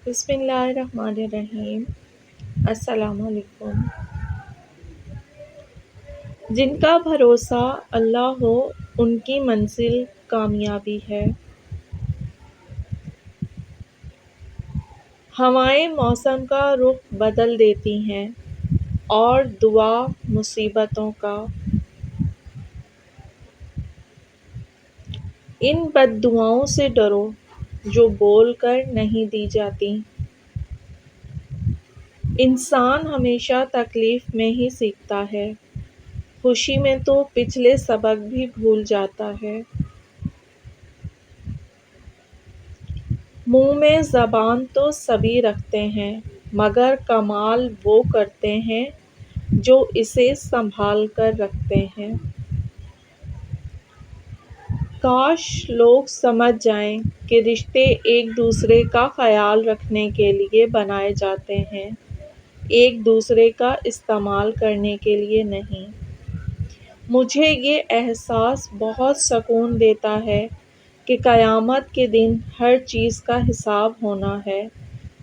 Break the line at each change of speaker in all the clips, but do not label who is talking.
بسم اللہ الرحمن الرحیم۔ السلام علیکم۔ جن کا بھروسہ اللہ ہو ان کی منزل کامیابی ہے۔ ہوائیں موسم کا رخ بدل دیتی ہیں اور دعا مصیبتوں کا۔ ان بد دعاؤں سے ڈرو جو بول کر نہیں دی جاتی۔ انسان ہمیشہ تکلیف میں ہی سیکھتا ہے، خوشی میں تو پچھلے سبق بھی بھول جاتا ہے۔ منہ میں زبان تو سبھی رکھتے ہیں مگر کمال وہ کرتے ہیں جو اسے سنبھال کر رکھتے ہیں۔ کاش لوگ سمجھ جائیں کہ رشتے ایک دوسرے کا خیال رکھنے کے لیے بنائے جاتے ہیں، ایک دوسرے کا استعمال کرنے کے لیے نہیں۔ مجھے یہ احساس بہت سکون دیتا ہے کہ قیامت کے دن ہر چیز کا حساب ہونا ہے۔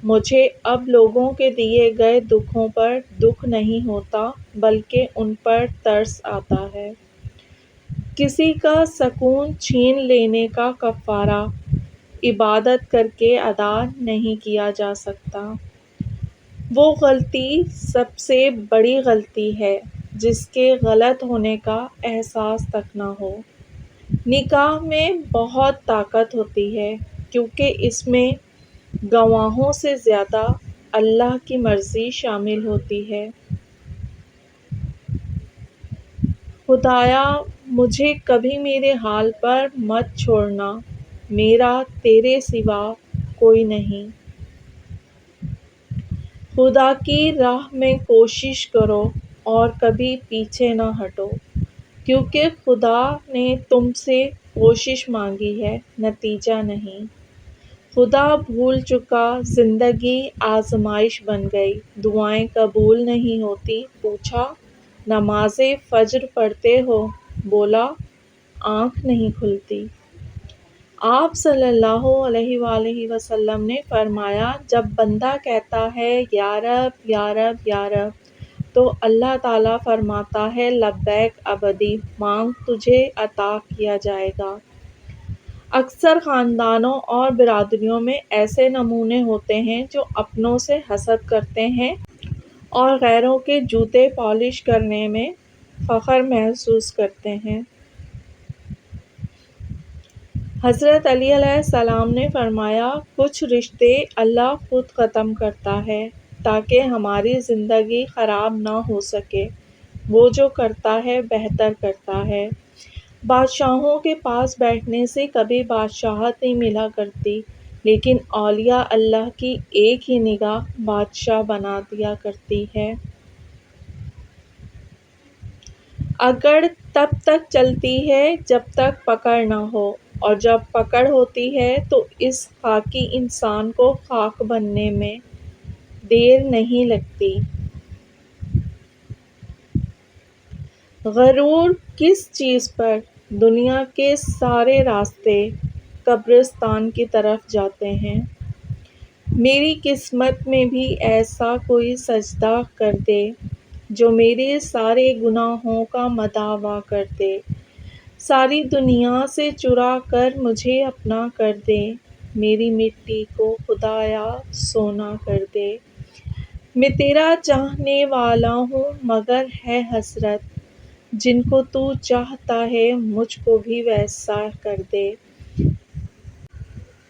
مجھے اب لوگوں کے دیے گئے دکھوں پر دکھ نہیں ہوتا بلکہ ان پر ترس آتا ہے۔ کسی کا سکون چھین لینے کا کفارہ عبادت کر کے ادا نہیں کیا جا سکتا۔ وہ غلطی سب سے بڑی غلطی ہے جس کے غلط ہونے کا احساس تک نہ ہو۔ نکاح میں بہت طاقت ہوتی ہے کیونکہ اس میں گواہوں سے زیادہ اللہ کی مرضی شامل ہوتی ہے۔ خدایا مجھے کبھی میرے حال پر مت چھوڑنا، میرا تیرے سوا کوئی نہیں۔ خدا کی راہ میں کوشش کرو اور کبھی پیچھے نہ ہٹو، کیونکہ خدا نے تم سے کوشش مانگی ہے، نتیجہ نہیں۔ خدا بھول چکا، زندگی آزمائش بن گئی، دعائیں قبول نہیں ہوتی، پوچھا نماز فجر پڑھتے ہو؟ بولا آنکھ نہیں کھلتی۔ آپ صلی اللہ علیہ وآلہ وسلم نے فرمایا جب بندہ کہتا ہے یا رب یا رب یا رب تو اللہ تعالیٰ فرماتا ہے لبیک عبدی، مانگ تجھے عطا کیا جائے گا۔ اکثر خاندانوں اور برادریوں میں ایسے نمونے ہوتے ہیں جو اپنوں سے حسد کرتے ہیں اور غیروں کے جوتے پالش کرنے میں فخر محسوس کرتے ہیں۔ حضرت علی علیہ السلام نے فرمایا کچھ رشتے اللہ خود ختم کرتا ہے تاکہ ہماری زندگی خراب نہ ہو سکے، وہ جو کرتا ہے بہتر کرتا ہے۔ بادشاہوں کے پاس بیٹھنے سے کبھی بادشاہت نہیں ملا کرتی، لیکن اولیاء اللہ کی ایک ہی نگاہ بادشاہ بنا دیا کرتی ہے۔ اکڑ تب تک چلتی ہے جب تک پکڑ نہ ہو، اور جب پکڑ ہوتی ہے تو اس خاکی انسان کو خاک بننے میں دیر نہیں لگتی۔ غرور کس چیز پر؟ دنیا کے سارے راستے قبرستان کی طرف جاتے ہیں۔ میری قسمت میں بھی ایسا کوئی سجدہ کر دے جو میرے سارے گناہوں کا مداوع کر دے، ساری دنیا سے چرا کر مجھے اپنا کر دے، میری مٹی کو خدایا سونا کر دے۔ میں تیرا چاہنے والا ہوں مگر ہے حسرت، جن کو تو چاہتا ہے مجھ کو بھی ویسا کر دے۔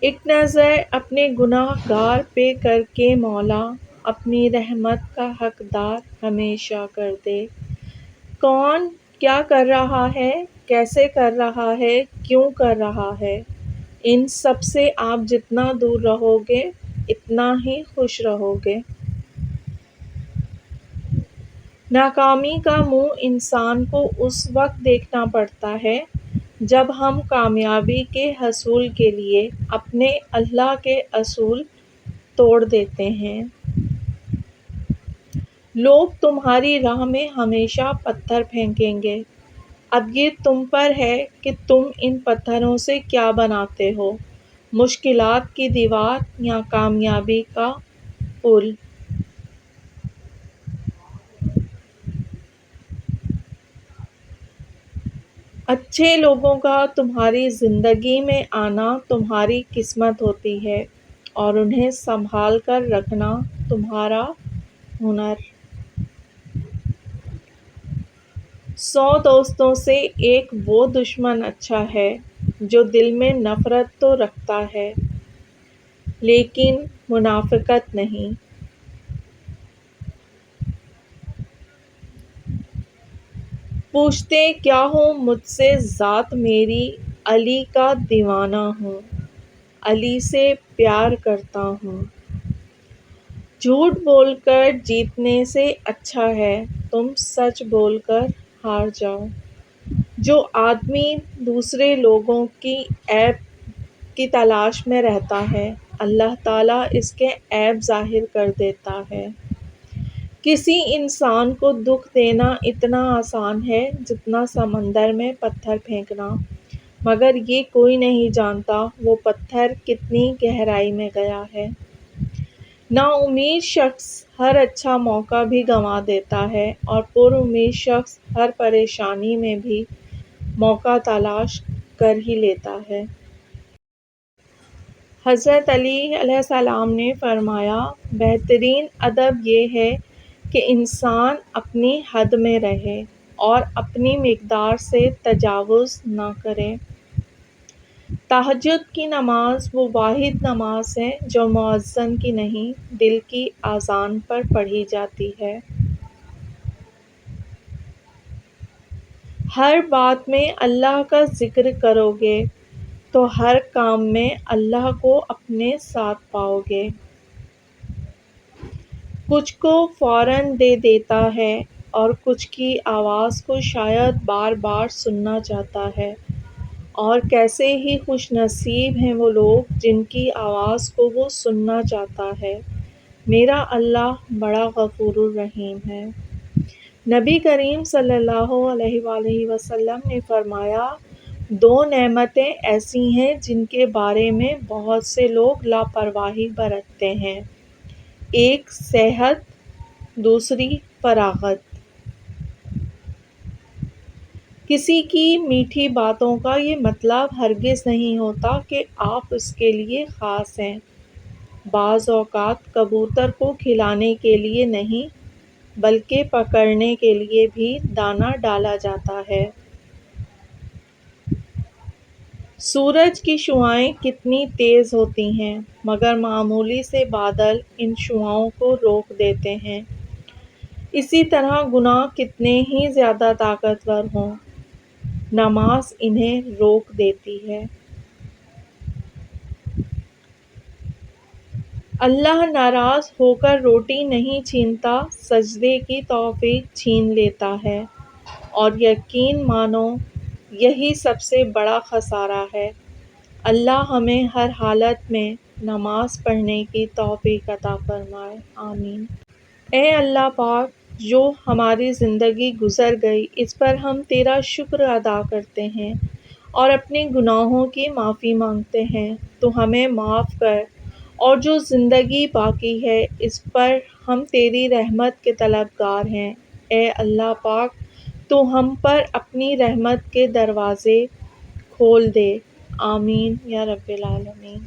ایک نظر اپنے گناہ گار پہ کر کے مولا، اپنی رحمت کا حقدار ہمیشہ کر دے۔ کون کیا کر رہا ہے، کیسے کر رہا ہے، کیوں کر رہا ہے، ان سب سے آپ جتنا دور رہو گے اتنا ہی خوش رہو گے۔ ناکامی کا منہ انسان کو اس وقت دیکھنا پڑتا ہے جب ہم کامیابی کے حصول کے لیے اپنے اللہ کے اصول توڑ دیتے ہیں۔ لوگ تمہاری راہ میں ہمیشہ پتھر پھینکیں گے، اب یہ تم پر ہے کہ تم ان پتھروں سے کیا بناتے ہو۔ مشکلات کی دیوار یا کامیابی کا پل۔ اچھے لوگوں کا تمہاری زندگی میں آنا تمہاری قسمت ہوتی ہے اور انہیں سنبھال کر رکھنا تمہارا ہنر۔ 100 دوستوں سے ایک وہ دشمن اچھا ہے جو دل میں نفرت تو رکھتا ہے لیکن منافقت نہیں۔ پوچھتے کیا ہو مجھ سے ذات میری، علی کا دیوانہ ہوں، علی سے پیار کرتا ہوں۔ جھوٹ بول کر جیتنے سے اچھا ہے تم سچ بول کر ہار جاؤ۔ جو آدمی دوسرے لوگوں کی عیب کی تلاش میں رہتا ہے اللہ تعالیٰ اس کے عیب ظاہر کر دیتا ہے۔ کسی انسان کو دکھ دینا اتنا آسان ہے جتنا سمندر میں پتھر پھینکنا، مگر یہ کوئی نہیں جانتا وہ پتھر کتنی گہرائی میں گیا ہے۔ نا امید شخص ہر اچھا موقع بھی گنوا دیتا ہے اور پر امید شخص ہر پریشانی میں بھی موقع تلاش کر ہی لیتا ہے۔ حضرت علی علیہ السلام نے فرمایا، بہترین ادب یہ ہے کہ انسان اپنی حد میں رہے اور اپنی مقدار سے تجاوز نہ کرے۔ تہجد کی نماز وہ واحد نماز ہے جو مؤذن کی نہیں، دل کی اذان پر پڑھی جاتی ہے۔ ہر بات میں اللہ کا ذکر کرو گے تو ہر کام میں اللہ کو اپنے ساتھ پاؤ گے۔ کچھ کو فوراً دے دیتا ہے اور کچھ کی آواز کو شاید بار بار سننا چاہتا ہے، اور کیسے ہی خوش نصیب ہیں وہ لوگ جن کی آواز کو وہ سننا چاہتا ہے۔ میرا اللہ بڑا غفور الرحیم ہے۔ نبی کریم صلی اللہ علیہ وآلہ وسلم نے فرمایا، 2 نعمتیں ایسی ہیں جن کے بارے میں بہت سے لوگ لاپرواہی برتتے ہیں، ایک صحت، دوسری فراغت۔ کسی کی میٹھی باتوں کا یہ مطلب ہرگز نہیں ہوتا کہ آپ اس کے لیے خاص ہیں۔ بعض اوقات کبوتر کو کھلانے کے لیے نہیں بلکہ پکڑنے کے لیے بھی دانہ ڈالا جاتا ہے۔ سورج کی شعاعیں کتنی تیز ہوتی ہیں مگر معمولی سے بادل ان شعاعوں کو روک دیتے ہیں۔ اسی طرح گناہ کتنے ہی زیادہ طاقتور ہوں، نماز انہیں روک دیتی ہے۔ اللہ ناراض ہو کر روٹی نہیں چھینتا، سجدے کی توفیق چھین لیتا ہے، اور یقین مانو یہی سب سے بڑا خسارہ ہے۔ اللہ ہمیں ہر حالت میں نماز پڑھنے کی توفیق عطا فرمائے، آمین۔ اے اللہ پاک، جو ہماری زندگی گزر گئی اس پر ہم تیرا شکر ادا کرتے ہیں اور اپنے گناہوں کی معافی مانگتے ہیں، تو ہمیں معاف کر، اور جو زندگی باقی ہے اس پر ہم تیری رحمت کے طلبگار ہیں۔ اے اللہ پاک، تو ہم پر اپنی رحمت کے دروازے کھول دے، آمین یا رب العالمین۔